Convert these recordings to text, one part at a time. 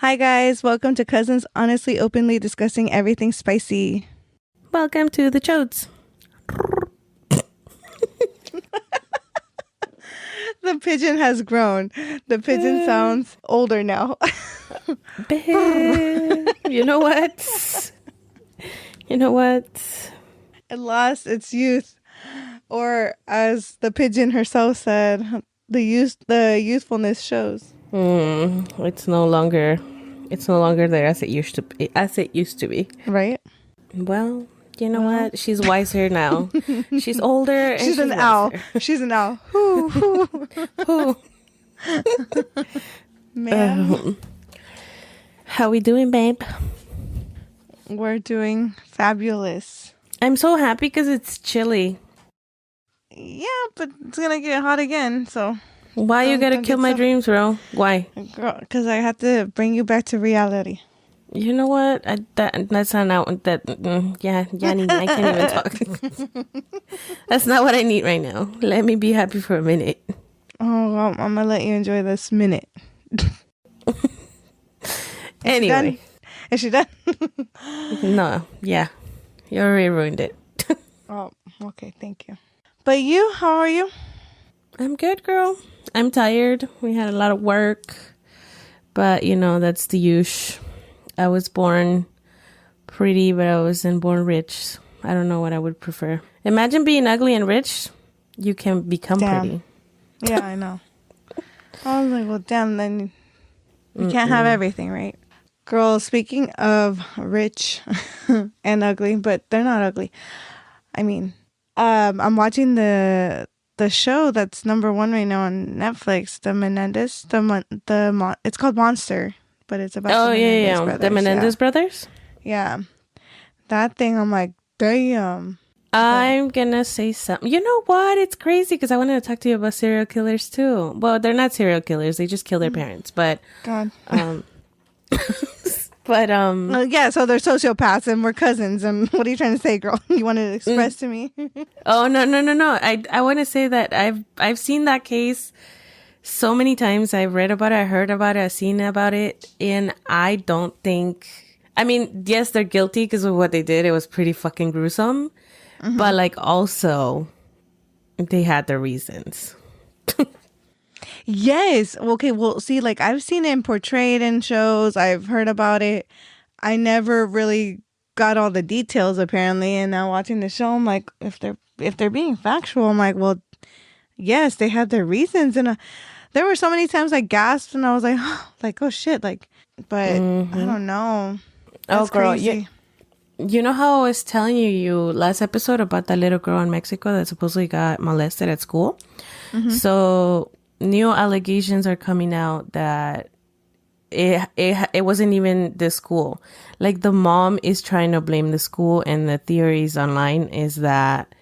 Hi, guys. Welcome to Cousins Honestly Openly Discussing Everything Spicy. Welcome to the Chodes. The pigeon has grown. The pigeon sounds older now. You know what? You know what? It lost its youth. Or, as the pigeon herself said, the youthfulness shows. It's no longer there as it used to be. Right? Well, you know what? She's wiser now. She's older and She's an owl. She's an owl. Who? Man. How we doing, babe? We're doing fabulous. I'm so happy because it's chilly. Yeah, but it's gonna get hot again, so... Why you gotta kill my dreams, bro? Why? Girl, because I have to bring you back to reality. You know what? That's not out. Yeah, I can't even talk. That's not what I need right now. Let me be happy for a minute. Oh, well, I'm gonna let you enjoy this minute. Anyway. Is she done? No, yeah. You already ruined it. Oh, okay, thank you. But you, how are you? I'm good, girl. I'm tired. We had a lot of work. But, that's the usual. I was born pretty, but I wasn't born rich. I don't know what I would prefer. Imagine being ugly and rich. You can become pretty. Yeah, I know. I was like, well, damn, then you can't have everything, right? Girl, speaking of rich and ugly, but they're not ugly. I mean, I'm watching the show that's #1 right now on Netflix, the Menendez, it's called Monster, but it's about the Menendez brothers. The Menendez brothers? Yeah. That thing, I'm like, damn. I'm gonna say something. You know what? It's crazy because I wanted to talk to you about serial killers too. Well, they're not serial killers. They just kill their parents, but... God. But yeah, so they're sociopaths and we're cousins. And what are you trying to say, girl? You wanted to express to me? Oh, no. I want to say that I've seen that case so many times. I've read about it, I heard about it, I've seen about it, and I don't think, I mean, yes, they're guilty because of what they did. It was pretty fucking gruesome. Mm-hmm. But like also they had their reasons. Yes. Okay. Well, see, like I've seen it portrayed in shows. I've heard about it. I never really got all the details apparently. And now watching the show, I'm like, if they're being factual, I'm like, well, yes, they had their reasons. And there were so many times I gasped and I was like, oh shit, like, but I don't know. That's girl, crazy. You know how I was telling you last episode about that little girl in Mexico that supposedly got molested at school? Mm-hmm. So new allegations are coming out that it wasn't even the school. Like the mom is trying to blame the school, and the theories online is that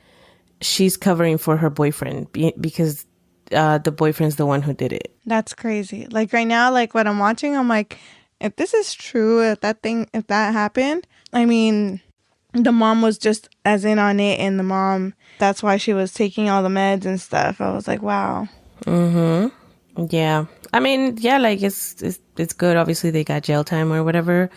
she's covering for her boyfriend because the boyfriend's the one who did it. That's crazy. Like right now, like what I'm watching, I'm like, if this is true, if that happened, I mean, the mom was just as in on it, and the mom, that's why she was taking all the meds and stuff. I was like, wow. Mm-hmm. Yeah. I mean, yeah, like it's good. Obviously they got jail time or whatever.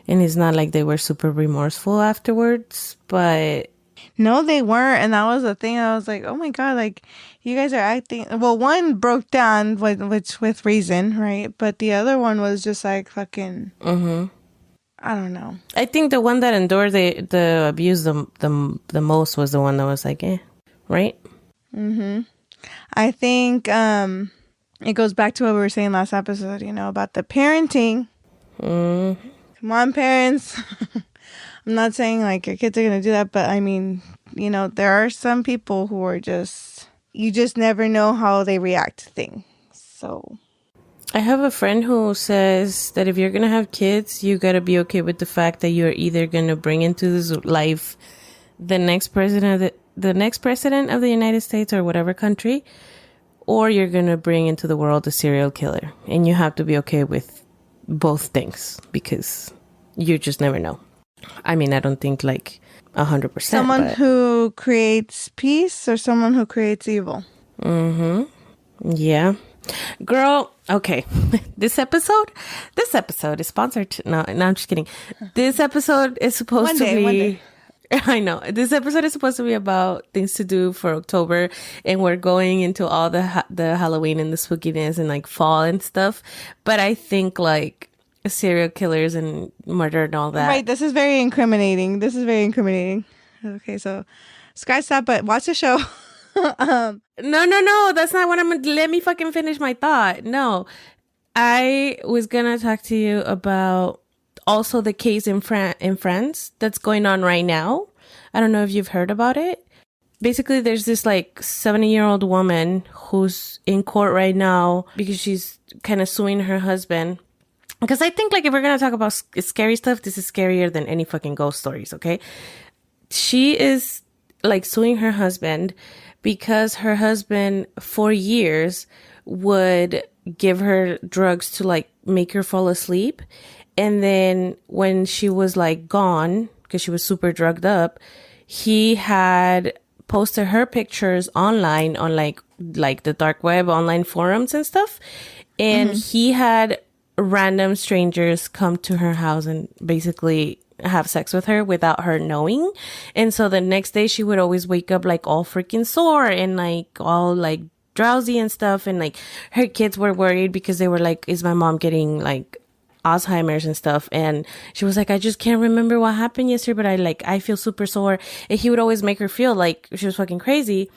And it's not like they were super remorseful afterwards, but no, they weren't. And that was the thing. I was like, oh my God, like you guys are acting. Well, one broke down with reason, right? But the other one was just like fucking, I don't know. I think the one that endured the abuse the most was the one that was like, right? Mm-hmm. I think it goes back to what we were saying last episode, about the parenting. Come on, parents. I'm not saying like your kids are going to do that, but I mean, there are some people who are you just never know how they react to things. So I have a friend who says that if you're going to have kids, you got to be okay with the fact that you're either going to bring into this life the next president of the United States or whatever country, or you're going to bring into the world a serial killer. And you have to be okay with both things because you just never know. I mean, I don't think like 100%. Someone who creates peace or someone who creates evil. Mm-hmm. Yeah. Girl, okay. This episode is sponsored. No, I'm just kidding. This episode is supposed to be. One day. I know. This episode is supposed to be about things to do for October, and we're going into all the Halloween and the spookiness and like fall and stuff. But I think like serial killers and murder and all that. Right. This is very incriminating. Okay, so scratch that, but watch the show. No. That's not what I'm. Let me fucking finish my thought. No, I was gonna talk to you about also the case in France that's going on right now. I don't know if you've heard about it. Basically, there's this like 70-year-old woman who's in court right now because she's kind of suing her husband. Because I think like if we're going to talk about scary stuff, this is scarier than any fucking ghost stories, okay? She is like suing her husband because her husband for years would give her drugs to like make her fall asleep. And then when she was like gone, because she was super drugged up, he had posted her pictures online on like the dark web, online forums and stuff. And he had random strangers come to her house and basically have sex with her without her knowing. And so the next day she would always wake up like all freaking sore and like all like drowsy and stuff. And like her kids were worried because they were like, is my mom getting like Alzheimer's and stuff? And she was like, I just can't remember what happened yesterday, but I feel super sore. And he would always make her feel like she was fucking crazy.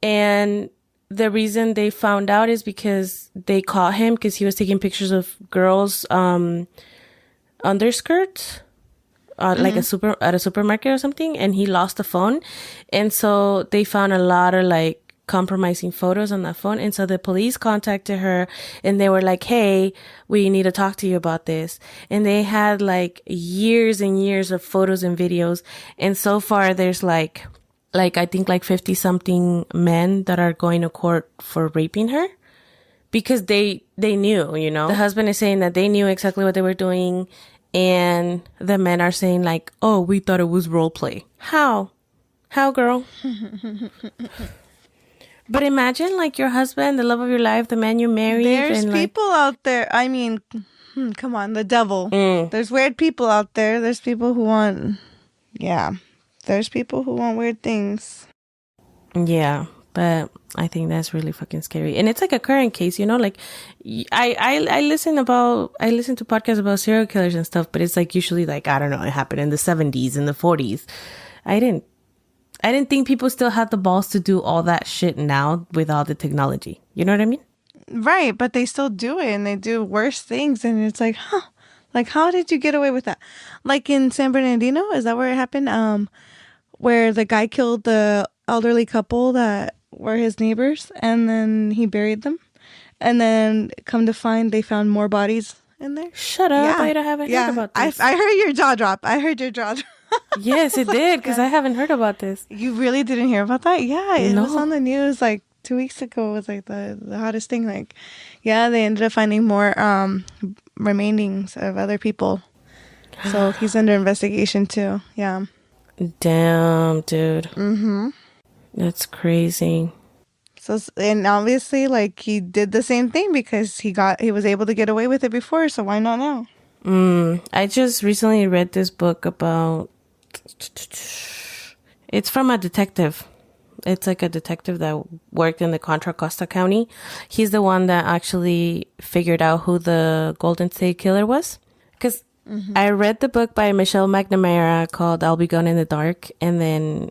And the reason they found out is because they caught him because he was taking pictures of girls underskirts like at a supermarket or something, and he lost the phone. And so they found a lot of like compromising photos on that phone. And so the police contacted her and they were like, hey, we need to talk to you about this. And they had like years and years of photos and videos. And so far there's like I think like 50 something men that are going to court for raping her because they knew, you know. The husband is saying that they knew exactly what they were doing. And the men are saying like, oh, we thought it was role play. How, girl? But imagine like your husband, the love of your life, the man you married. There's and, people out there. I mean, come on, the devil. There's weird people out there. There's people who want, there's people who want weird things. Yeah, but I think that's really fucking scary. And it's like a current case, you know, like I listen to podcasts about serial killers and stuff, but it's like usually like, I don't know, it happened in the 70s and the 40s. I didn't think people still had the balls to do all that shit now with all the technology. You know what I mean? Right, but they still do it and they do worse things. And it's like, like, how did you get away with that? Like in San Bernardino, is that where it happened? Where the guy killed the elderly couple that were his neighbors and then he buried them. And then come to find they found more bodies in there. Shut up. I haven't heard about this. I heard your jaw drop. Yes, it did, because I haven't heard about this. You really didn't hear about that? Yeah, it was on the news like 2 weeks ago. It was like the hottest thing. Like, yeah, they ended up finding more remainings of other people. So he's under investigation too. Yeah. Damn, dude. That's crazy. So, and obviously, like, he did the same thing because he was able to get away with it before. So why not now? I just recently read this book about. It's from a detective. It's like a detective that worked in the Contra Costa County. He's the one that actually figured out who the Golden State Killer was. Because I read the book by Michelle McNamara called I'll Be Gone in the Dark. And then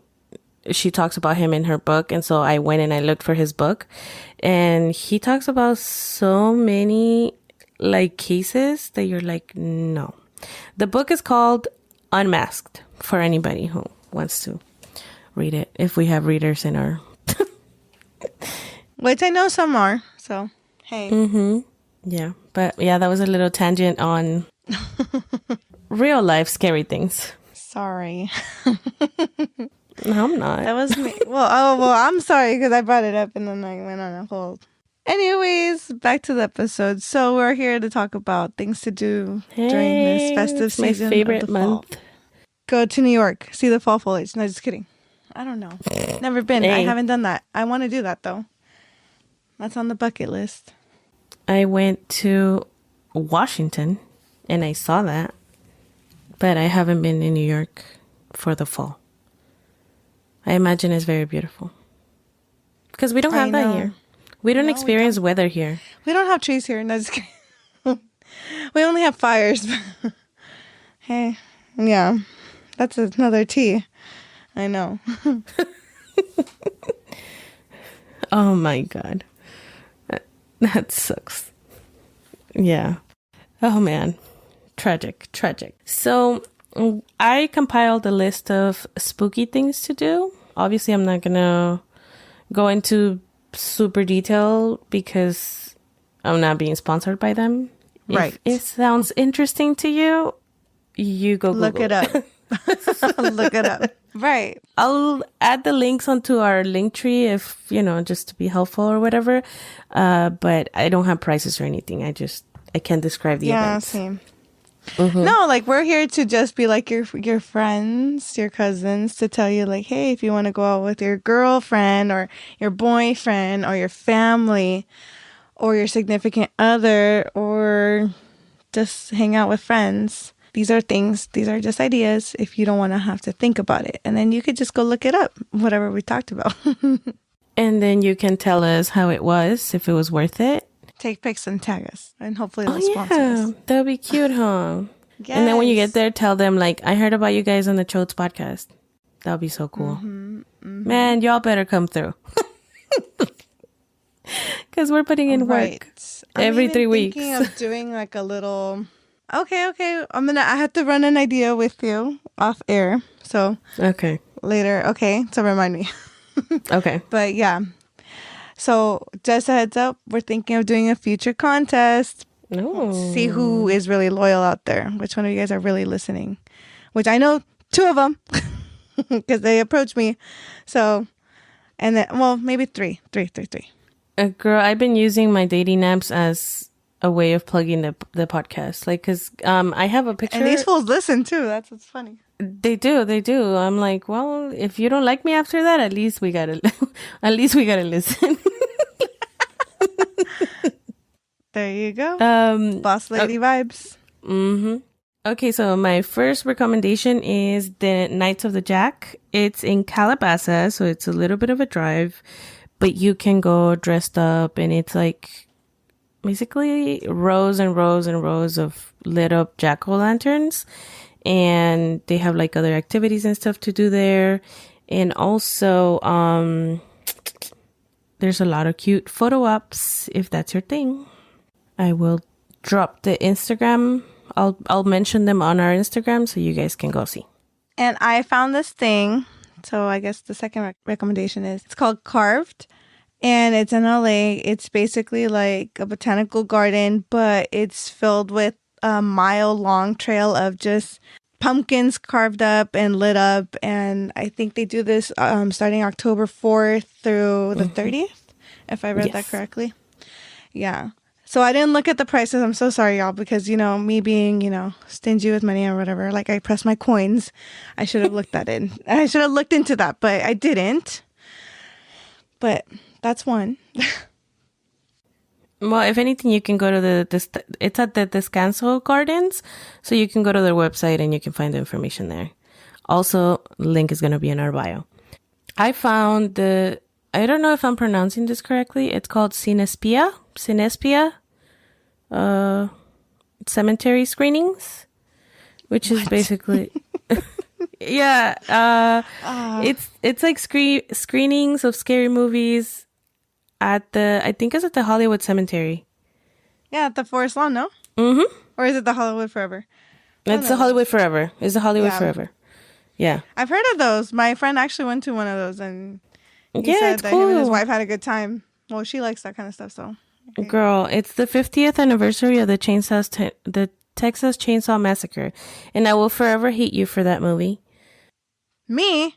she talks about him in her book. And so I went and I looked for his book. And he talks about so many like cases that you're like, no. The book is called Unmasked for anybody who wants to read it, if we have readers in our which I know some are, so hey. Yeah, but yeah, that was a little tangent on real life scary things. Sorry. No, I'm not. That was me. Well, I'm sorry because I brought it up and then I went on a hold. Anyways, back to the episode. So we're here to talk about things to do during this festive season. My favorite month. Fall. Go to New York, see the fall foliage. No, just kidding. I don't know. Never been. I haven't done that. I want to do that though. That's on the bucket list. I went to Washington and I saw that, but I haven't been in New York for the fall. I imagine it's very beautiful because we don't have that here. We don't experience weather here. We don't have trees here. No, just kidding. We only have fires. Hey, yeah, that's another tea. I know. Oh my God. That sucks. Yeah. Oh man. Tragic. So I compiled a list of spooky things to do. Obviously, I'm not going to go into super detail because I'm not being sponsored by them. Right. If it sounds interesting to you, you go Google. Look it up. Look it up. Right. I'll add the links onto our link tree if, just to be helpful or whatever. But I don't have prices or anything. I can't describe the events. Yeah, same. Mm-hmm. No, like we're here to just be like your friends, your cousins, to tell you like, hey, if you want to go out with your girlfriend or your boyfriend or your family or your significant other or just hang out with friends. These are just ideas if you don't want to have to think about it. And then you could just go look it up, whatever we talked about. And then you can tell us how it was, if it was worth it. Take pics and tag us. And hopefully they'll sponsor us. That'd be cute, huh? Yes. And then when you get there, tell them, like, I heard about you guys on the Chotes podcast. That would be so cool. Mm-hmm, mm-hmm. Man, y'all better come through. Because we're putting in work every 3 weeks. I'm thinking of doing like a little... Okay. I have to run an idea with you off air. So okay, later. Okay, so remind me. Okay, but yeah. So just a heads up, we're thinking of doing a future contest. Let's see who is really loyal out there. Which one of you guys are really listening? Which I know 2 of them because they approached me. So, and then maybe three. Girl, I've been using my dating apps as a way of plugging the podcast, like, because I have a picture, and these fools listen too. That's what's funny. They do. I'm like, well, if you don't like me after that, at least we gotta listen. There you go. Boss lady vibes. Mm-hmm. Okay, so my first recommendation is the Knights of the Jack. It's in Calabasas, so it's a little bit of a drive, but you can go dressed up, and it's like basically rows and rows and rows of lit up jack-o'-lanterns, and they have like other activities and stuff to do there. And also there's a lot of cute photo ops if that's your thing. I will drop the Instagram. I'll mention them on our Instagram so you guys can go see. And I found this thing, so I guess the second recommendation is, it's called Carved. And it's in LA. It's basically like a botanical garden, but it's filled with a mile-long trail of just pumpkins carved up and lit up. And I think they do this starting October 4th through the 30th, if I read that correctly. Yeah. So I didn't look at the prices. I'm so sorry, y'all, because, me being, stingy with money or whatever, like I press my coins. I should have looked I should have looked into that, but I didn't. But... that's one. Well, if anything, you can go to it's at the Descanso Gardens, so you can go to their website and you can find the information there. Also, link is going to be in our bio. I found I don't know if I'm pronouncing this correctly. It's called Cinespia, cemetery screenings, which is basically... Yeah, it's like screenings of scary movies at I think it's at the Hollywood Cemetery. Yeah, at the Forest Lawn, no? Mm-hmm. Or is it the Hollywood Forever? It's the Hollywood Forever. It's the Hollywood Forever. Yeah. I've heard of those. My friend actually went to one of those, and he said that cool. him and his wife had a good time. Well, she likes that kind of stuff, so. Okay. Girl, it's the 50th anniversary of the Texas Chainsaw Massacre, and I will forever hate you for that movie. Me?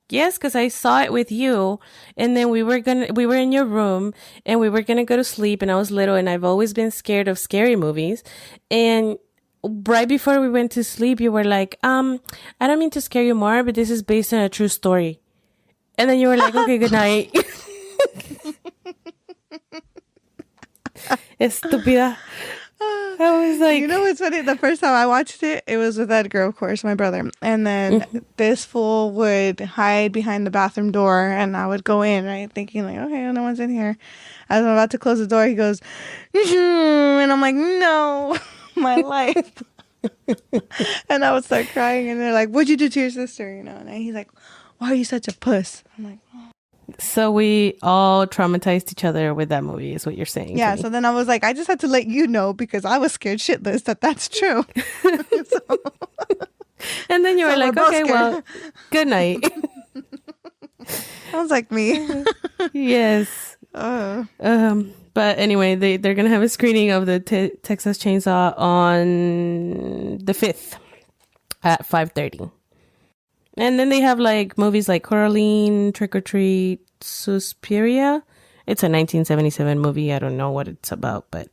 Yes, because I saw it with you, and then we were in your room, and we were gonna go to sleep, and I was little, and I've always been scared of scary movies, and right before we went to sleep, you were like, I don't mean to scare you more, but this is based on a true story, and then you were like, okay, good night. Estúpida. I was like... You know what's funny? The first time I watched it, it was with Edgar, of course, my brother. And then this fool would hide behind the bathroom door, and I would go in, right? Thinking like, okay, no one's in here. As I'm about to close the door, he goes, and I'm like, no, my life. And I would start crying, and they're like, what'd you do to your sister? You know, and he's like, why are you such a puss? I'm like, oh. So we all traumatized each other with that movie, is what you're saying. Yeah, so then I was like, I just had to let you know because I was scared shitless that's true. And then you were like, okay, well, good night. Sounds like me. Yes. But anyway, they're going to have a screening of the Texas Chainsaw on the 5th at 5:30. And then they have like movies like Coraline, Trick or Treat, Suspiria. It's a 1977 movie. I don't know what it's about, but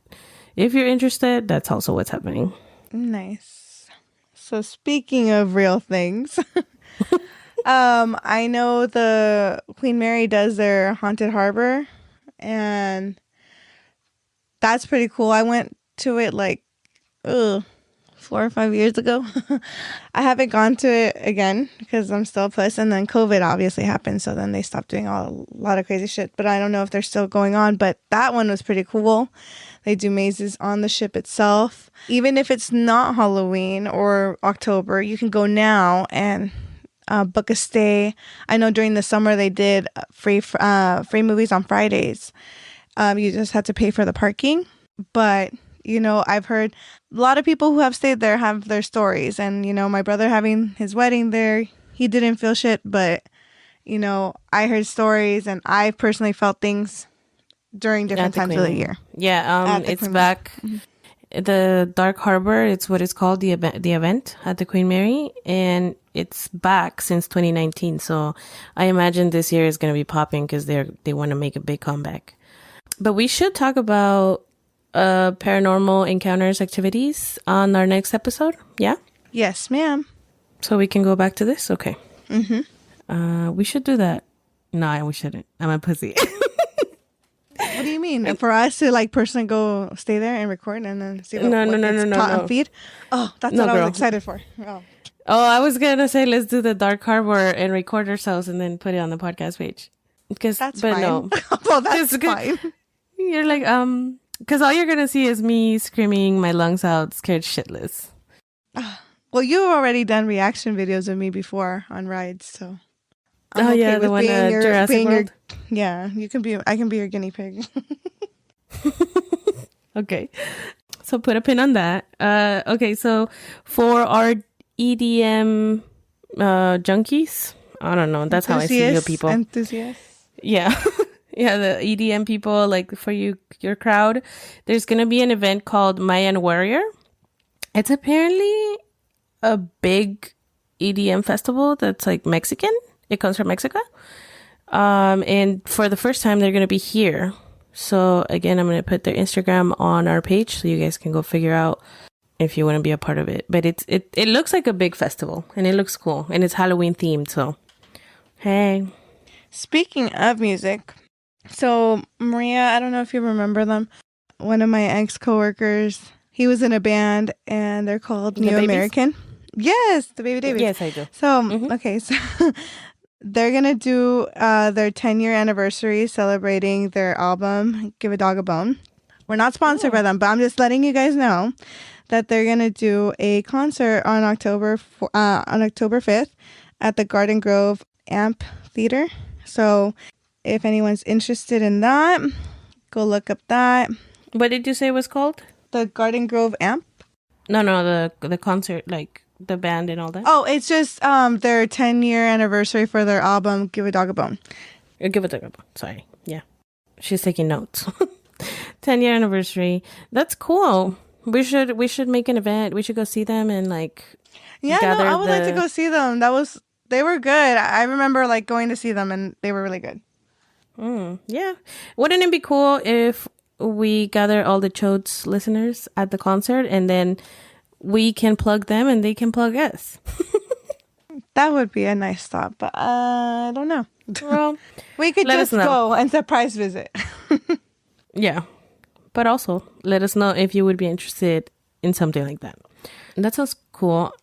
if you're interested, that's also what's happening. Nice. So speaking of real things, I know the Queen Mary does their Haunted Harbor, and that's pretty cool. I went to it like 4 or 5 years ago. I haven't gone to it again because I'm still a puss, and then COVID obviously happened, so then they stopped doing a lot of crazy shit, but I don't know if they're still going on. But that one was pretty cool. They do mazes on the ship itself. Even if it's not Halloween or October, you can go now and book a stay. I know during the summer they did free movies on Fridays. You just had to pay for the parking, but you know, I've heard a lot of people who have stayed there have their stories. And, you know, my brother having his wedding there, he didn't feel shit. But, you know, I heard stories and I personally felt things during different times of the year. Yeah, it's back. The Dark Harbor, it's what it's called, the event at the Queen Mary. And it's back since 2019. So I imagine this year is going to be popping because they want to make a big comeback. But we should talk about paranormal encounters activities on our next episode. Yeah? Yes, ma'am. So we can go back to this? Okay. We should do that. No, we shouldn't. I'm a pussy. What do you mean? For us to like personally go stay there and record and then see what gets taught on feed? Oh, that's what I was excited for. Oh, I was going to say let's do the Dark Harbor and record ourselves and then put it on the podcast page. That's fine. No. Well, that's fine. You're like, because all you're going to see is me screaming my lungs out, scared shitless. Well, you've already done reaction videos of me before on rides, so. I'm okay the one Jurassic World? I can be your guinea pig. Okay. So put a pin on that. Okay, so for our EDM junkies, I don't know, that's how I see you people. Enthusiasts. Yeah. Yeah, the EDM people, like for your crowd, there's going to be an event called Mayan Warrior. It's apparently a big EDM festival that's like Mexican. It comes from Mexico. And for the first time, they're going to be here. So again, I'm going to put their Instagram on our page so you guys can go figure out if you want to be a part of it. But it looks like a big festival and it looks cool and it's Halloween themed. So, hey. Speaking of music. So, Maria, I don't know if you remember them. One of my ex-coworkers, he was in a band, and they're called New American. Yes, the Baby Davies. Yes, I do. So, okay, so they're going to do their 10-year anniversary celebrating their album, Give a Dog a Bone. We're not sponsored by them, but I'm just letting you guys know that they're going to do a concert on October 5th at the Garden Grove Amphitheater. So, if anyone's interested in that, go look up that. What did you say it was called? The Garden Grove Amp? No, the concert, like the band and all that. Oh, it's just their 10-year anniversary for their album, Give a Dog a Bone. Give a Dog a Bone. Sorry. Yeah. She's taking notes. 10-year anniversary. That's cool. We should make an event. We should go see them and like gather I would like to go see them. They were good. I remember like going to see them and they were really good. Yeah. Wouldn't it be cool if we gather all the Chodes listeners at the concert and then we can plug them and they can plug us? That would be a nice thought, but I don't know. Well, we could just go and surprise visit. Yeah. But also, let us know if you would be interested in something like that. That sounds cool.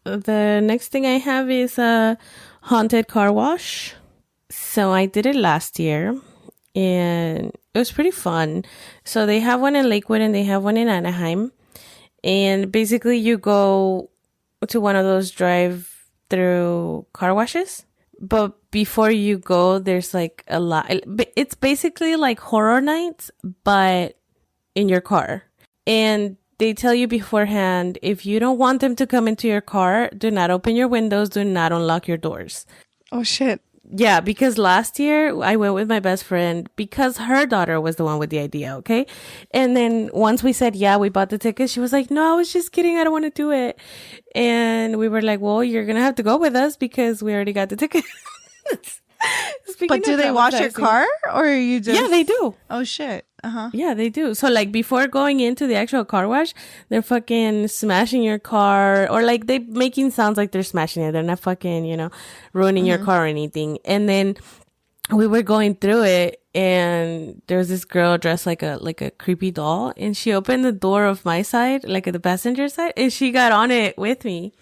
The next thing I have is a haunted car wash. So I did it last year, and it was pretty fun. So they have one in Lakewood and they have one in Anaheim. And basically you go to one of those drive-through car washes. But before you go, there's like a lot. It's basically like horror nights, but in your car. And they tell you beforehand, if you don't want them to come into your car, do not open your windows, do not unlock your doors. Oh, shit. Yeah, because last year I went with my best friend because her daughter was the one with the idea, okay? And then once we said, yeah, we bought the tickets, she was like, no, I was just kidding. I don't want to do it. And we were like, well, you're going to have to go with us because we already got the tickets. But do they wash your car or you just... Yeah, they do. Oh, shit. Uh-huh. Yeah, they do. So like before going into the actual car wash, they're fucking smashing your car, or like they making sounds like they're smashing it. They're not fucking, ruining your car or anything. And then we were going through it, and there was this girl dressed like a creepy doll, and she opened the door of my side, like at the passenger side, and she got on it with me.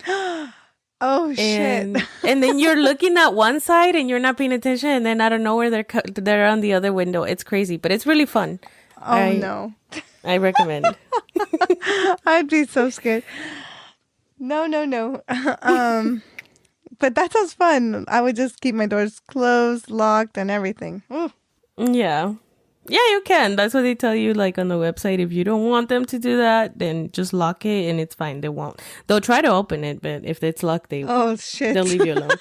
Oh, shit. And then you're looking at one side and you're not paying attention, and then out of nowhere they're on the other window. It's crazy, but it's really fun. Oh, no. I recommend. I'd be so scared. No. But that sounds fun. I would just keep my doors closed, locked, and everything. Ooh. Yeah. Yeah, you can. That's what they tell you, like, on the website. If you don't want them to do that, then just lock it and it's fine. They won't. They'll try to open it, but if it's locked, oh, shit. They'll leave you alone.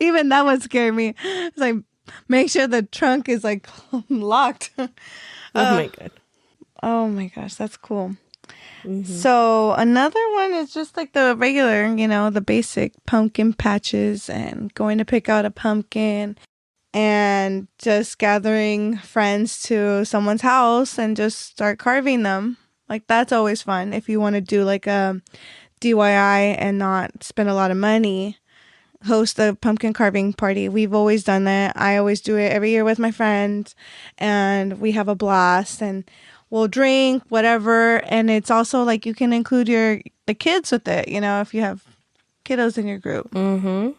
Even that would scare me. It's like, make sure the trunk is, like, locked. Oh, my God. Oh, my gosh. That's cool. Mm-hmm. So another one is just like the regular, the basic pumpkin patches and going to pick out a pumpkin. And just gathering friends to someone's house and just start carving them. Like, that's always fun. If you want to do like a DIY and not spend a lot of money, host a pumpkin carving party. We've always done that. I always do it every year with my friends, and we have a blast, and we'll drink, whatever. And it's also like you can include the kids with it, if you have kiddos in your group. Mm-hmm.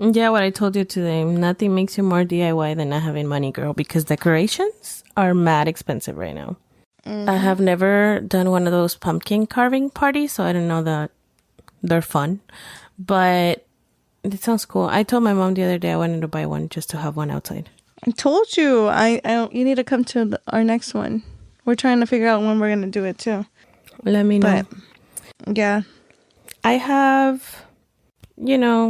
Yeah, what I told you today, nothing makes you more DIY than not having money, girl, because decorations are mad expensive right now. Mm-hmm. I have never done one of those pumpkin carving parties, so I don't know that they're fun, but it sounds cool. I told my mom the other day I wanted to buy one just to have one outside. I told you, you need to come to our next one. We're trying to figure out when we're going to do it too. Let me know. But, yeah. I have...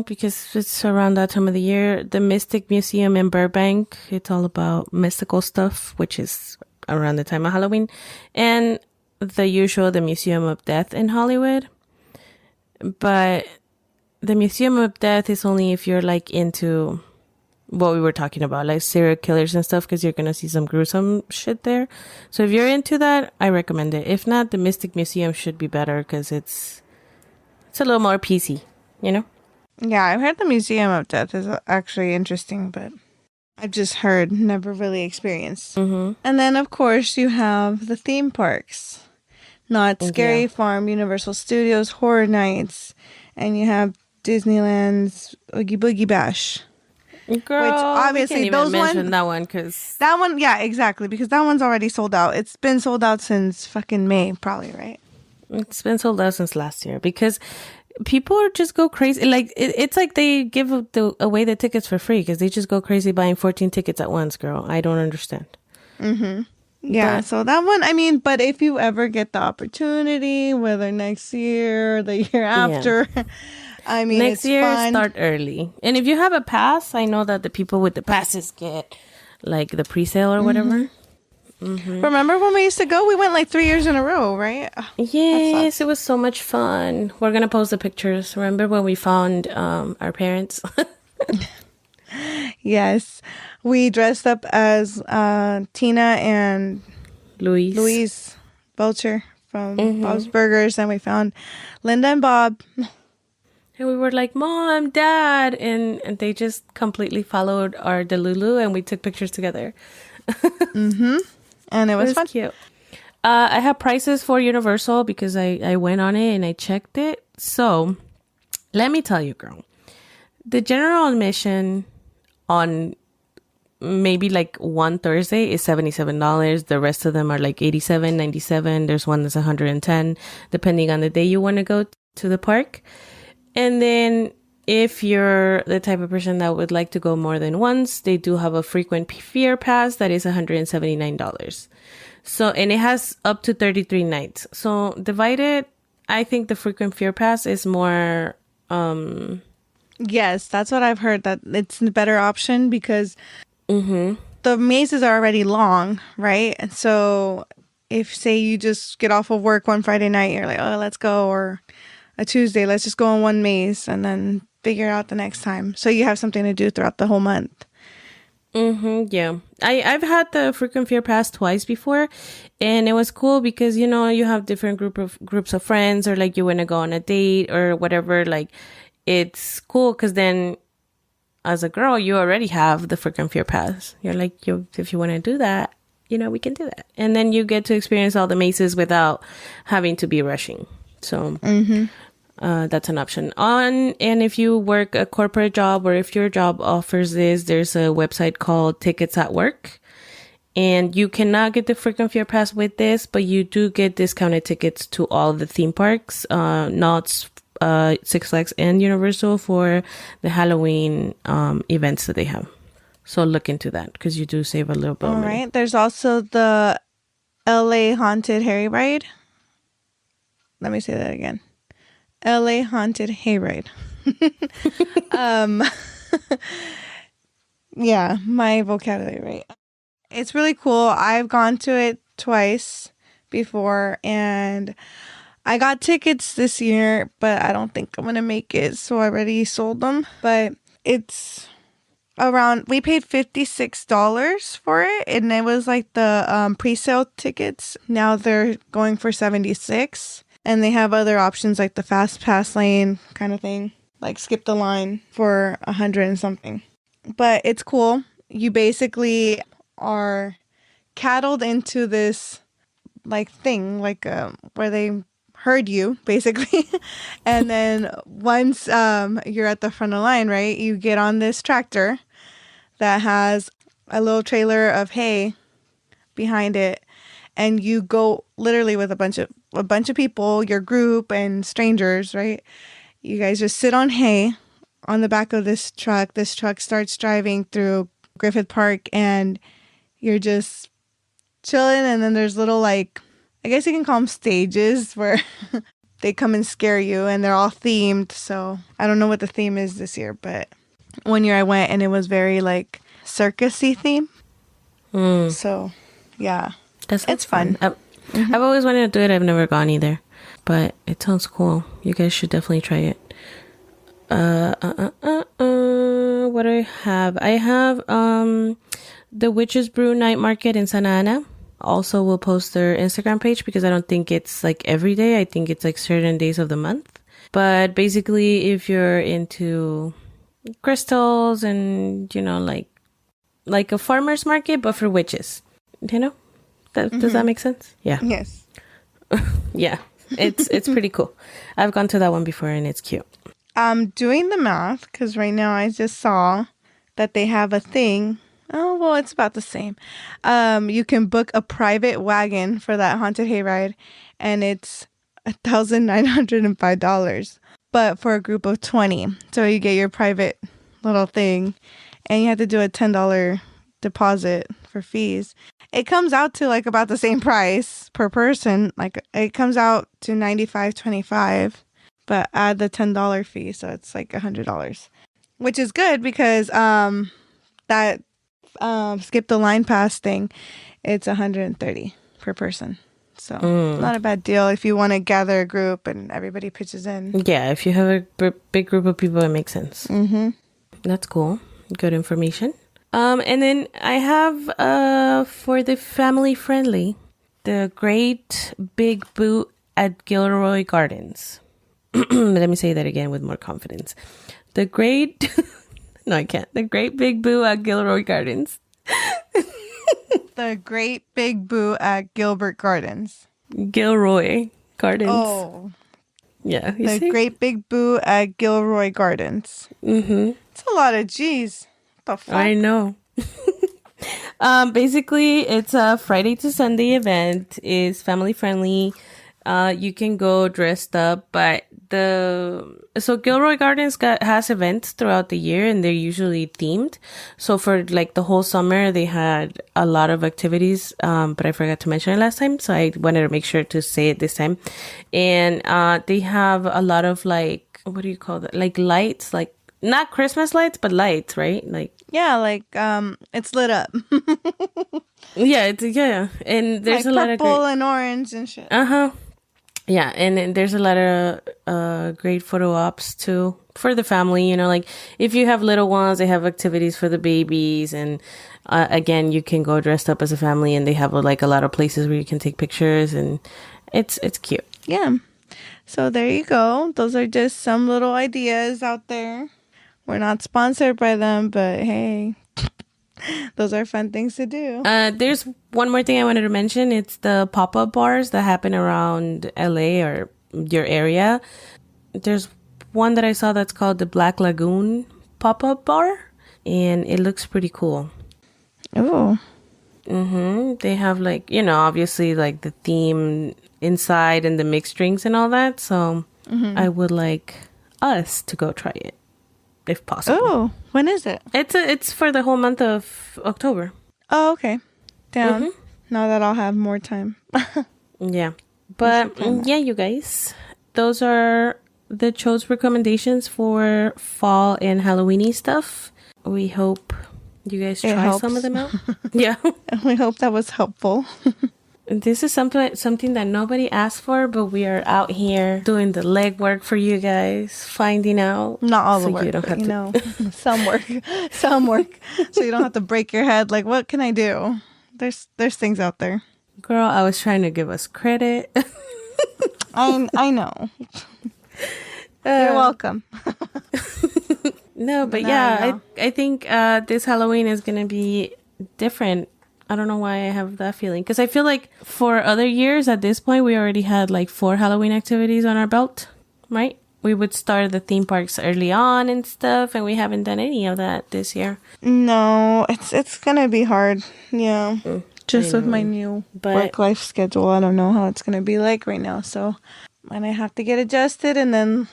because it's around that time of the year, the Mystic Museum in Burbank. It's all about mystical stuff, which is around the time of Halloween. And the Museum of Death in Hollywood. But the Museum of Death is only if you're like into what we were talking about, like serial killers and stuff, because you're going to see some gruesome shit there. So if you're into that, I recommend it. If not, the Mystic Museum should be better because it's a little more PC, Yeah, I've heard the Museum of Death is actually interesting, but I've just heard, never really experienced. Mm-hmm. And then, of course, you have the theme parks. Not Scary Farm, Universal Studios, Horror Nights, and you have Disneyland's Oogie Boogie Bash. Girl, which obviously we can't even mention that one because... That one, yeah, exactly, because that one's already sold out. It's been sold out since fucking May, probably, right? It's been sold out since last year because... people just go crazy. Like it's like they give away the tickets for free because they just go crazy buying 14 tickets at once, girl. I don't understand. Mm-hmm. Yeah, so that one, but if you ever get the opportunity, whether next year or the year after, next it's year, fun. Start early. And if you have a pass, I know that the people with the passes get like the pre-sale or whatever. Mm-hmm. Remember when we used to go? We went like 3 years in a row, right? Yes, it was so much fun. We're going to post the pictures. Remember when we found our parents? Yes. We dressed up as Tina and Louise Belcher from Bob's Burgers, and we found Linda and Bob. And we were like, Mom, Dad. And they just completely followed our Delulu, and we took pictures together. Mm-hmm. And it was fun. Cute. I have prices for Universal because I went on it and I checked it. So let me tell you, girl, the general admission on maybe like one Thursday is $77. The rest of them are like 87, 97. There's one that's 110, depending on the day you want to go to the park. And then if you're the type of person that would like to go more than once, they do have a frequent fear pass that is $179. So, and it has up to 33 nights. So divided, I think the frequent fear pass is more, Yes, that's what I've heard, that it's the better option because the mazes are already long, right? And so if, say, you just get off of work one Friday night, you're like, oh, let's go, or a Tuesday, let's just go on one maze and then figure it out the next time. So you have something to do throughout the whole month. Yeah. I've had the frequent fear pass twice before, and it was cool because, you know, you have different groups of friends, or like you want to go on a date or whatever. Like, it's cool because then as a girl, you already have the frequent fear pass. You're like, if you want to do that, you know, we can do that. And then you get to experience all the mazes without having to be rushing. So that's an option. And if you work a corporate job, or if your job offers this, there's a website called Tickets at Work. And you cannot get the frequent fear pass with this, but you do get discounted tickets to all the theme parks, not Six Flags and Universal, for the Halloween events that they have. So look into that because you do save a little bit. All right. There's also the LA Haunted Hayride. Let me say that again. LA Haunted Hayride. Yeah, my vocabulary, right? It's really cool. I've gone to it twice before, and I got tickets this year, but I don't think I'm going to make it, so I already sold them. But it's around, we paid $56 for it, and it was like the pre-sale tickets. Now they're going for $76, and they have other options like the fast pass lane kind of thing, like skip the line for $100 and something. But it's cool. You basically are cattled into this like thing, like where they herd you basically. And then once you're at the front of the line, right, you get on this tractor that has a little trailer of hay behind it, and you go literally with a bunch of people, your group and strangers, right? You guys just sit on hay on the back of this truck. This truck starts driving through Griffith Park, and you're just chilling. And then there's little, like, I guess you can call them stages, where they come and scare you, and they're all themed. So I don't know what the theme is this year, but one year I went and it was very like circusy theme. So yeah, it's fun. I've always wanted to do it. I've never gone either, but it sounds cool. You guys should definitely try it. What do I have? I have the Witch's Brew Night Market in Santa Ana. Also, we'll post their Instagram page because I don't think it's like every day. I think it's like certain days of the month. But basically, if you're into crystals and, you know, like a farmer's market, but for witches, you know, does that make sense? Yeah. Yes. Yeah. It's pretty cool. I've gone to that one before and it's cute. I'm doing the math because right now I just saw that they have a thing. Oh, well, it's about the same. You can book a private wagon for that haunted hayride, and it's $1,905, but for a group of 20. So you get your private little thing, and you have to do a $10 deposit for fees. It comes out to like about the same price per person. Like it comes out to $95.25, but add the $10 fee, so it's like $100, which is good because that skip the line pass thing, it's $130 per person. So not a bad deal if you want to gather a group and everybody pitches in. Yeah, if you have a big group of people, it makes sense. That's cool. Good information. And then I have for the family friendly, the Great Big Boot at Gilroy Gardens. Let me say that again with more confidence. The Great... No, I can't. The Great Big Boo at Gilroy Gardens. The Great Big Boo at Gilbert Gardens. Gilroy Gardens. Oh. Yeah, you The see? Great Big Boo at Gilroy Gardens. Mm-hmm. It's a lot of G's. What the fuck? I know. Basically, it's a Friday to Sunday event. It's family friendly. You can go dressed up, but so Gilroy Gardens has events throughout the year, and they're usually themed. So for like the whole summer, they had a lot of activities, but I forgot to mention it last time, so I wanted to make sure to say it this time. And they have a lot of like, what do you call that? Like lights, like not Christmas lights, but lights, right? Like Yeah, like it's lit up. yeah, and there's like a lot of purple and orange and shit. Yeah, and then there's a lot of great photo ops too for the family. You know, like if you have little ones, they have activities for the babies, and again, you can go dressed up as a family, and they have like a lot of places where you can take pictures, and it's cute. Yeah. So there you go. Those are just some little ideas out there. We're not sponsored by them, but hey, those are fun things to do. There's one more thing I wanted to mention. It's the pop-up bars that happen around LA or your area. There's one that I saw that's called the Black Lagoon pop-up bar, and it looks pretty cool. Oh. They have like, you know, obviously like the theme inside and the mixed drinks and all that. So I would like us to go try it if possible. Oh, when is it? It's for the whole month of October. Oh, okay. Down. Now that I'll have more time. Yeah. But yeah, you guys, those are the Cho's recommendations for fall and Halloweeny stuff. We hope you guys try some of them out. Yeah. We hope that was helpful. This is something that nobody asked for, but we are out here doing the legwork for you guys, finding out. Not all the so work, you don't but, have know, some work. Some work. So you don't have to break your head like, what can I do? There's things out there. Girl, I was trying to give us credit. I know. You're welcome. No, but yeah, I think this Halloween is going to be different. I don't know why I have that feeling. Because I feel like for other years at this point, we already had like 4 Halloween activities on our belt, right? We would start the theme parks early on and stuff, and we haven't done any of that this year. No, it's going to be hard. Yeah. Just with my new work-life schedule, I don't know how it's going to be like right now. So, and I have to get adjusted and then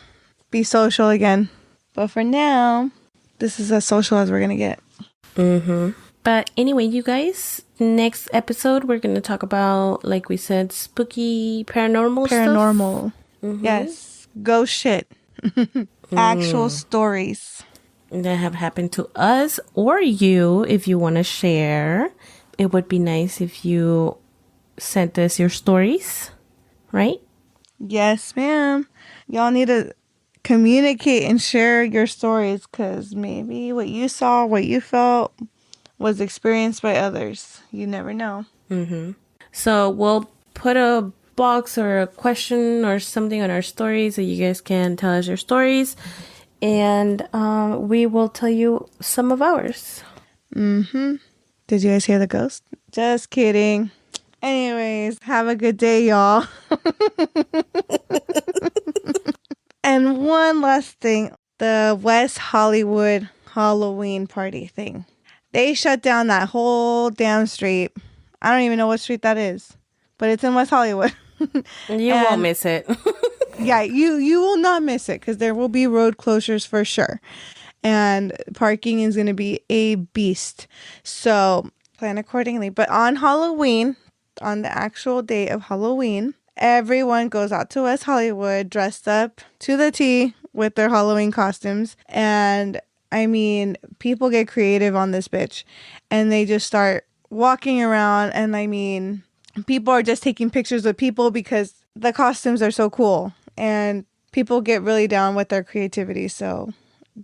be social again. But for now, this is as social as we're going to get. But anyway, you guys, next episode, we're going to talk about, like we said, spooky paranormal stuff. Yes. Ghost shit. Actual stories that have happened to us or you. If you want to share, it would be nice if you sent us your stories, right? Yes, ma'am. Y'all need to communicate and share your stories, because maybe what you saw, what you felt was experienced by others. You never know. So we'll put a box or a question or something on our stories so you guys can tell us your stories, and we will tell you some of ours. Did you guys hear the ghost? Just kidding. Anyways, have a good day, y'all. And one last thing, the West Hollywood Halloween party thing. They shut down that whole damn street. I don't even know what street that is, but it's in West Hollywood. You won't miss it. Yeah, you will not miss it, because there will be road closures for sure. And parking is going to be a beast. So plan accordingly. But on Halloween, on the actual day of Halloween, everyone goes out to West Hollywood dressed up to the T with their Halloween costumes. And I mean, people get creative on this bitch. And they just start walking around. And I mean, people are just taking pictures with people because the costumes are so cool. And people get really down with their creativity. So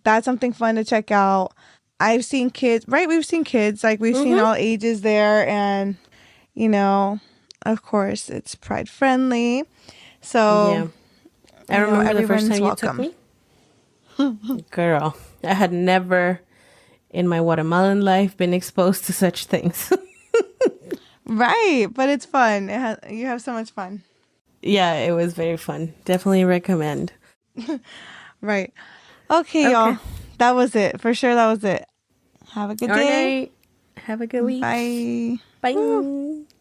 that's something fun to check out. I've seen kids, right? We've seen kids, like we've seen all ages there. And, you know, of course, it's pride friendly. So, I remember the first time welcome. you took me. Girl, I had never in my Guatemalan life been exposed to such things. Right, but it's fun. You have so much fun. Yeah, it was very fun. Definitely recommend. Right. Okay, Okay. y'all. That was it. For sure, that was it. Have a good All day. right. Have a good week. Bye. Woo. Bye.